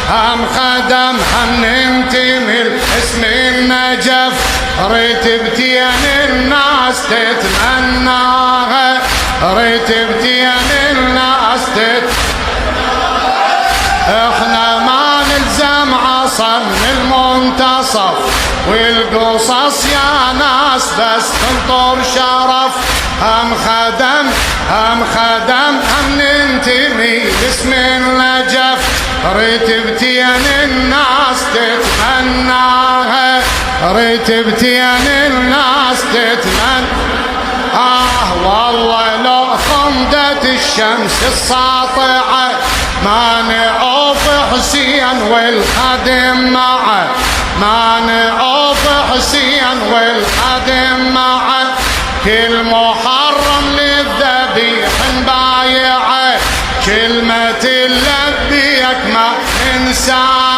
هم خدم هم ننتمي اسم النجف، رتبتين الناس تتمناها، رتبتين الناس احنا ما نلزم عصا من المنتصف، والقصص يا ناس بس تنطر شرف. هم خدم هم ننتمي باسم النجف، رتبتين الناس تتمناها، رتبتين الناس والله لو خمدت الشمس الساطعة ما نعوف حسين والخادم معه، ما نعوف حسين والخادم معه. كل محرم للذبيح نبايعه، كلمة لبيك ما ننساها.